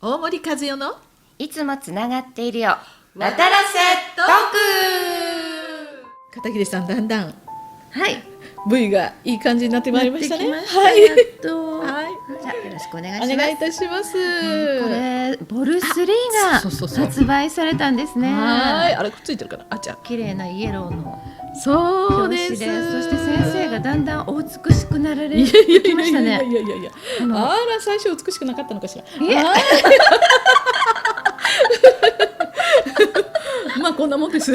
大森和代のいつもつながっているよ。渡らせトーク。片桐さん、だんだんはい。V がいい感じになってまいりましたね。やっと。はい。じゃあよろしくお願いします。お願いいたします。これボル3が発売されたんですね。はい。あれくっついてるかな。あ、じゃあ綺麗なイエローのそうです。表紙で、そして先生がだんだんお美しくなられてきましたね。いや。あら、最初美しくなかったのかしら。まあこんなもんです。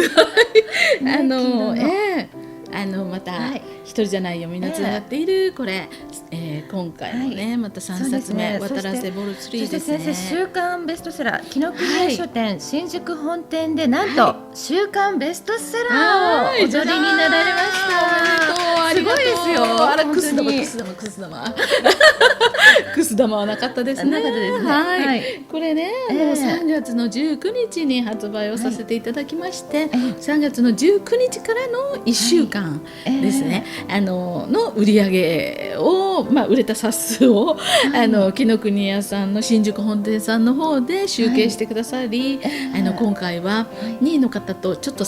また一人じゃないよ、みんなつながっているこれ、今回のね、また3冊目、渡らせボル3ですね。そして先生、週刊ベストセラー紀ノ国屋書店新宿本店でなんと週刊ベストセラーをお取りになられました。すごいですよ。あら、くす玉はなかったですね。はい。これね、3月の19日に発売をさせていただきまして、3月の19日からの1週間ですね、の売り上げを、売れた冊数を紀ノ国屋さんの新宿本店さんの方で集計してくださり、今回は2位の方とちょっと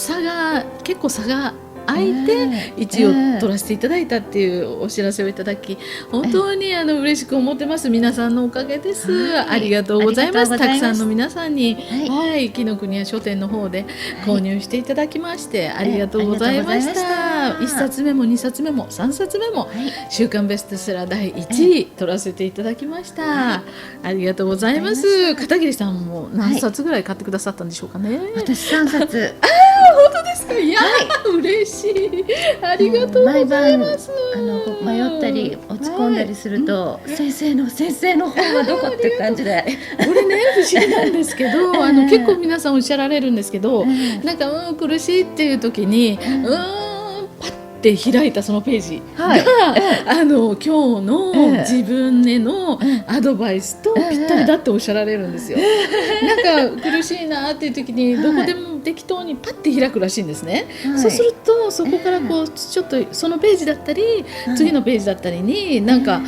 結構差が空いて1位を取らせていただいたっていうお知らせをいただき、本当に嬉しく思ってます。皆さんのおかげです。ありがとうございます。たくさんの皆さんに紀ノ国屋書店の方で購入していただきましてありがとうございました。1冊目も2冊目も3冊目も週刊ベストセラー第1位取らせていただきました。ありがとうございます。片桐さんも何冊ぐらい買ってくださったんでしょうかね。私3冊。本当ですか。いや、嬉しい。ありがとうございます。迷ったり落ち込んだりすると、先生の本はどこって感じでこれね、不思議なんですけど、結構皆さんおっしゃられるんですけど、なんか苦しいっていう時にパッて開いたそのページが、今日の自分へのアドバイスとぴったりだっておっしゃられるんですよ。なんか苦しいなっていう時にどこでも適当にパッて開くらしいんですね。そうするとそこからこうちょっとそのページだったり、次のページだったりになんか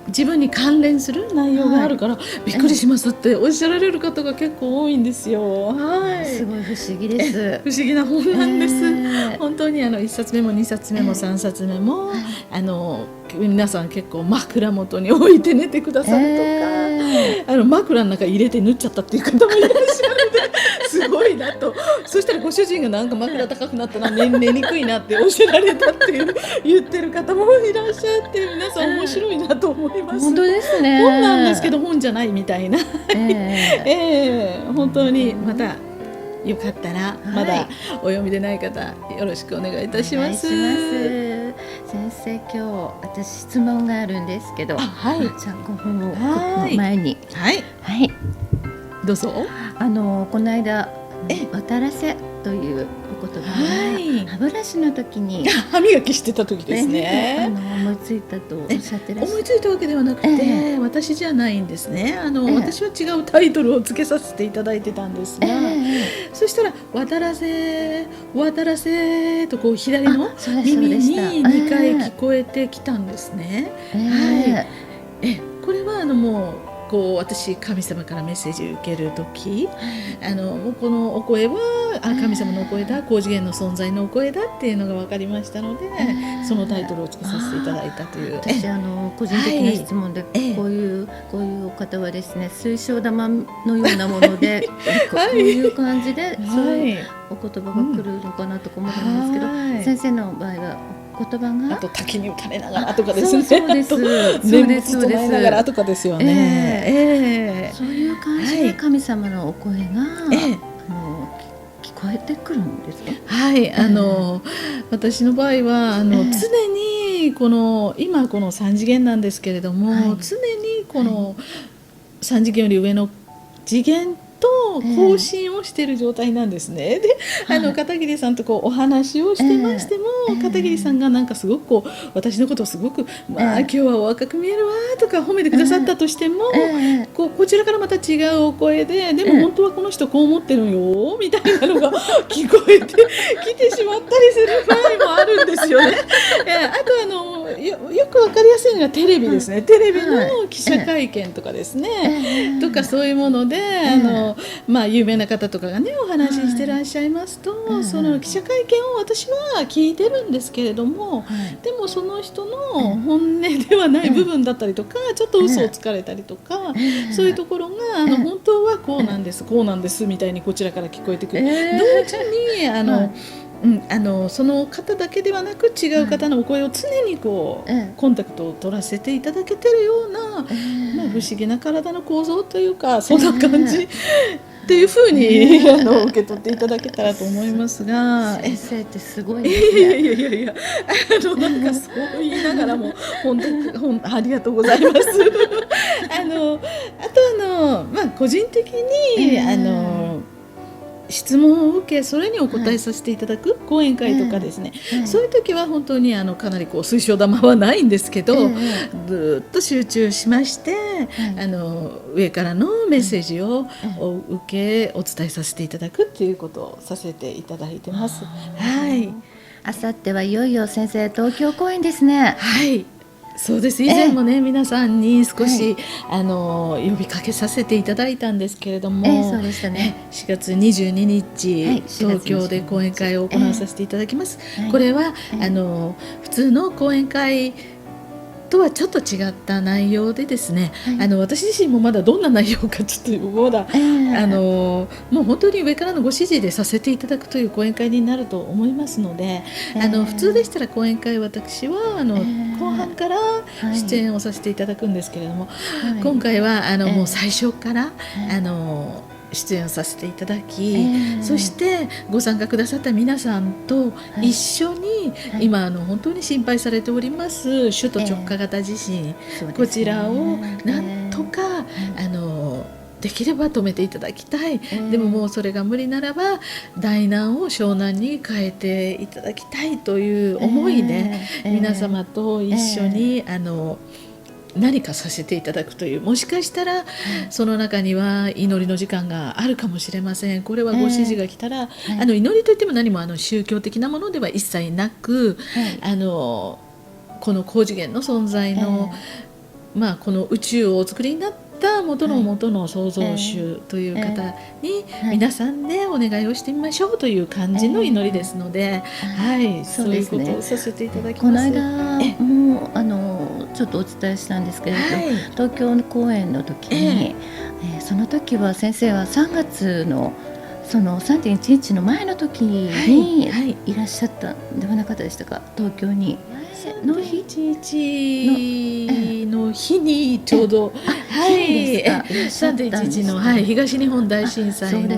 自分に関連する内容があるから、びっくりしますっておっしゃられる方が結構多いんですよ。すごい不思議です。不思議な本なんです。本当に1冊目も2冊目も3冊目も、皆さん結構枕元に置いて寝てくださるとか、枕の中入れて縫っちゃったっていう方もいらっしゃるのですごいなと。そしたらご主人がなんか枕高くなったな、寝にくいなっておっしゃられたっていう言ってる方もいらっしゃって、皆さん面白いなと思います。本当ですね。本なんですけど本じゃないみたいな、本当にまたよかったら、まだお読みでない方よろしくお願いいたします。先生、今日私質問があるんですけど、じゃあ5分の前にどうぞ。この間渡らせというお言葉が歯ブラシの時に歯磨きしてた時ですね。思いついたとおっしゃってらっしゃる。思いついたわけではなくて、私じゃないんですね。私は違うタイトルをつけさせていただいてたんですが、そしたら渡らせとこう左の耳に2回聞こえてきたんですね。これはもう私神様からメッセージを受ける時、もうこのお声は神様のお声だ、高次元の存在のお声だっていうのが分かりましたので、そのタイトルをつけさせていただいたという。私個人的な質問で、こういうお方はですね、水晶玉のようなものでこういう感じでそういうお言葉が来るのかなとか思ったんですけど、先生の場合は言葉があと滝に打たれながらとかですね。念仏唱えながらとかですよね。そういう感じで神様のお声が聞こえてくるんですか。私の場合は常に今この3次元なんですけれども、常にこの3次元より上の次元と交信をしている状態なんですね。で片桐さんとお話をしてましても、片桐さんがなんかすごく私のことをすごく、今日はお若く見えるわとか褒めてくださったとしても、こちらからまた違うお声で、でも本当はこの人こう思ってるよみたいなのが聞こえてきてしまったりする場合もあるんですよね。あとよくわかりやすいのがテレビですね。テレビの記者会見とかですね、とかそういうもので有名な方とかがねお話ししてらっしゃいますと、その記者会見を私は聞いてるんですけれども、でもその人の本音ではない部分だったりとか、ちょっと嘘をつかれたりとか、そういうところが本当はこうなんですこうなんですみたいにこちらから聞こえてくる。同時にその方だけではなく違う方のお声を常にコンタクトを取らせていただけてるような、不思議な体の構造というか、そんな感じっていう風に、受け取っていただけたらと思いますが、先生ってすごいですね。いやなんかそう言いながらも本当ありがとうございます。あと個人的に質問を受け、それにお答えさせていただく講演会とかですね、そういう時は本当にかなり水晶玉はないんですけど、ずっと集中しまして、上からのメッセージを受けお伝えさせていただくっていうことをさせていただいてます。はい。あさってはいよいよ先生東京公演ですね。はい。そうです。以前もね、皆さんに少し、呼びかけさせていただいたんですけれども、そうでしたね。4月22日、東京で講演会を行わさせていただきます。これは、普通の講演会とはちょっと違った内容でですね、私自身もまだどんな内容かちょっとまだ、もう本当に上からのご指示でさせていただくという講演会になると思いますので、普通でしたら講演会私は後半から出演をさせていただくんですけれども、今回はもう最初から出演をさせていただき、そしてご参加くださった皆さんと一緒に、今本当に心配されております首都直下型地震、こちらをなんとかできれば止めていただきたい、でももうそれが無理ならば大難を小難に変えていただきたいという思いで、皆様と一緒に何かさせていただくという、もしかしたらその中には祈りの時間があるかもしれません。これはご指示が来たら、祈りといっても何も宗教的なものでは一切なく、この高次元の存在の、この宇宙をお作りになった元の創造主という方に皆さんでお願いをしてみましょうという感じの祈りですので、そういうことをさせていただきます。この間ちょっとお伝えしたんですけれど、東京の公演の時に、その時は先生は3月のその 3.11 の前の時にいらっしゃったんではなかったでしたか、東京に。の3.11の日にちょうど3.11の東日本大震災の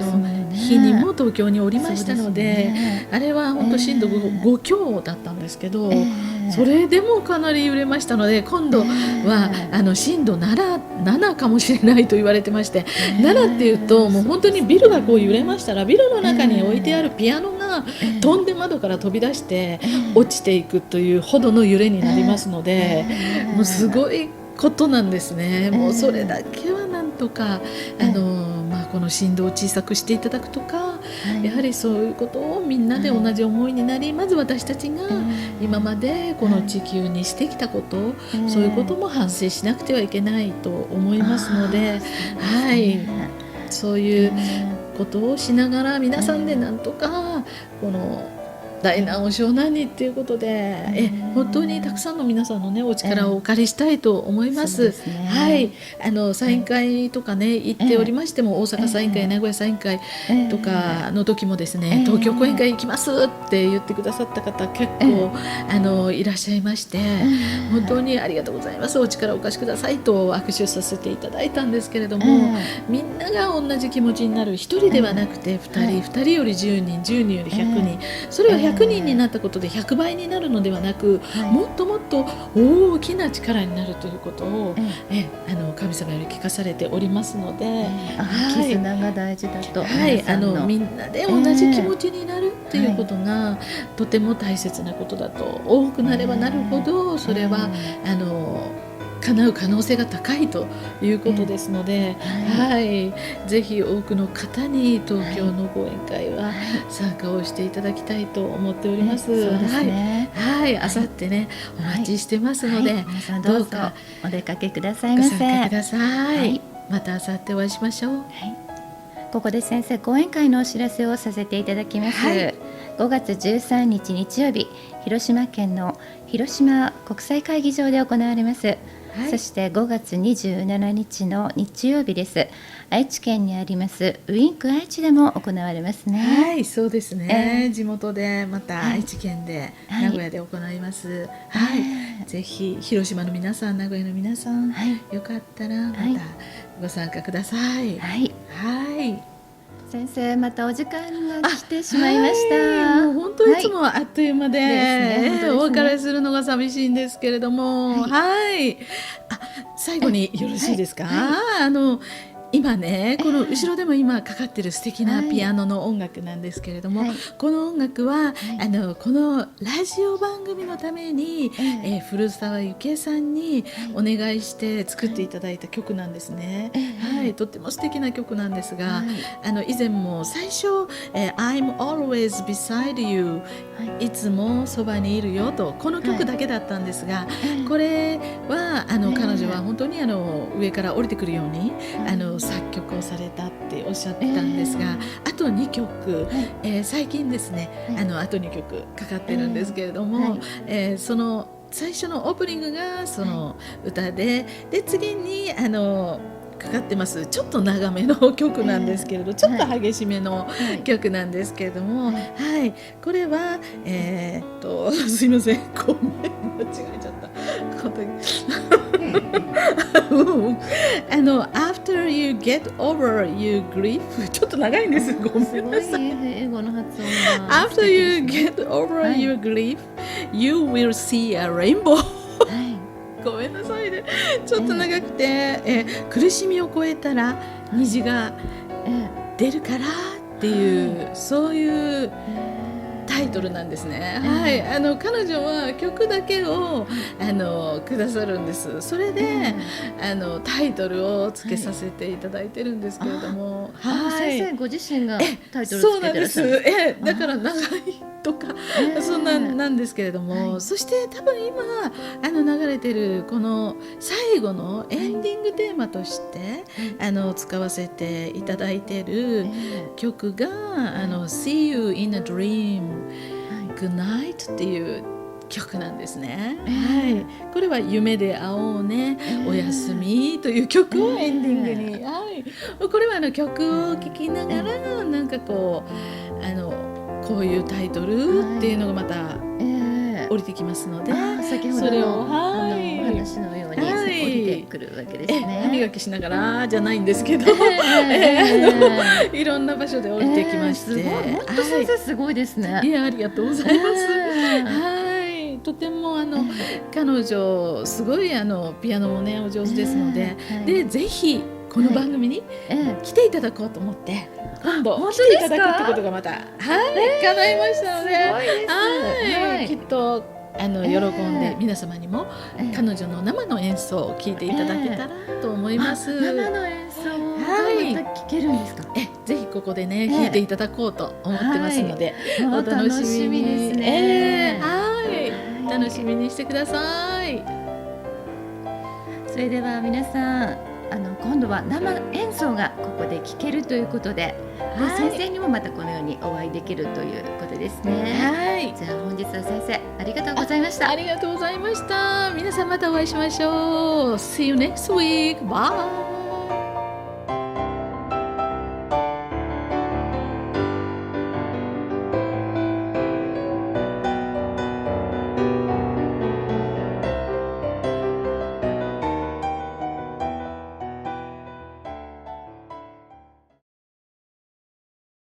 日にも東京におりましたので、あれは本当震度5強だったんですけど、それでもかなり揺れましたので、今度は震度7かもしれないと言われてまして、7っていうともう本当にビルが揺れましたら、ビルの中に置いてあるピアノが飛んで窓から飛び出して落ちていくというほどの揺れになりますので、もうすごいことなんですね。もうそれだけはなんとかこの振動を小さくしていただくとか、やはりそういうことをみんなで同じ思いになり、まず私たちが今までこの地球にしてきたこと、そういうことも反省しなくてはいけないと思いますので、そういうことをしながら皆さんでなんとかこの大難を小難にっていうことで、本当にたくさんの皆さんのねお力をお借りしたいと思います。サイン会とかね行っておりましても、大阪サイン会、名古屋サイン会とかの時もですね、東京講演会行きますって言ってくださった方結構いらっしゃいまして、本当にありがとうございます、お力をお貸しくださいと握手させていただいたんですけれども、みんなが同じ気持ちになる、1人ではなくて2人より10人、10人より100人、それは100人になったことで100倍になるのではなく、もっともっと大きな力になるということを、神様より聞かされておりますので、絆が大事だと、みんなで同じ気持ちになるっていうことがとても大切なことだと。多くなればなるほどそれは叶う可能性が高いということですので、ぜひ多くの方に東京の講演会は参加をしていただきたいと思っております。あさってねお待ちしてますので、皆さんどうぞお出かけくださいませ。ご参加ください。またあさってお会いしましょう。ここで先生講演会のお知らせをさせていただきます。5月13日日曜日、広島県の広島国際会議場で行われます。そして5月27日の日曜日です。愛知県にありますウィンク愛知でも行われますね。そうですね。地元でまた愛知県で、名古屋で行います。ぜひ広島の皆さん、名古屋の皆さん、よかったらまたご参加ください。先生、またお時間が来てしまいました。もう本当いつもあっという間で、お別れするのが寂しいんですけれども、最後によろしいですか？今ね、この後ろでも今かかってる素敵なピアノの音楽なんですけれども、この音楽は、このラジオ番組のために、古澤幸恵さんにお願いして作っていただいた曲なんですね。とっても素敵な曲なんですが、以前も最初、I'm always beside you、いつもそばにいるよと、この曲だけだったんですが、これは彼女は本当に上から降りてくるように作曲をされたっておっしゃってたんですが、あと2曲、最近ですね、あと2曲かかってるんですけれども、その最初のオープニングがその歌で、次にかかってますちょっと長めの曲なんですけれど、ちょっと激しめの曲なんですけれども、これはすいません、ごめん、間違えちゃった。After you get over your grief ちょっと長いんです。ごめんなさい。英語の発音が After you get over your grief, you will see a rainbow ごめんなさいね、ちょっと長くて、苦しみを超えたら虹が出るからっていう、そういうタイトルなんですね。彼女は曲だけをくださるんです。それでタイトルをつけさせていただいてるんですけれども、先生ご自身がタイトルつけてらっしゃるんです。だから長いとかそんなんですけれども、そして多分今流れてるこの最後のエンディングテーマとして使わせていただいてる曲がSee You in a Dream Good Night っていう曲なんですね。これは夢で会おうね、おやすみという曲をエンディングに、これは曲を聴きながらなんかこういうタイトルっていうのがまた降りてきますので、先ほどの話のように降りてくるわけですね。歯磨きしながらじゃないんですけど、いろんな場所で降りてきまして、本当先生すごいですね。いや、ありがとうございます。とても彼女すごいピアノもねお上手ですので、ぜひこの番組に来ていただこうと思って、今度来ていただくってことがまた叶いましたので、きっと喜んで皆様にも彼女の生の演奏を聴いていただけたらと思います。生の演奏がまた聴けるんですか？ぜひここでね聴いていただこうと思ってますので、お楽楽しみしみですにね。楽しみにしてください。それでは皆さん今度は生演奏がここで聴けるということで、先生にもまたこのようにお会いできるということですね。じゃあ本日は先生ありがとうございました。ありがとうございました。皆さんまたお会いしましょう。See you next week. Bye.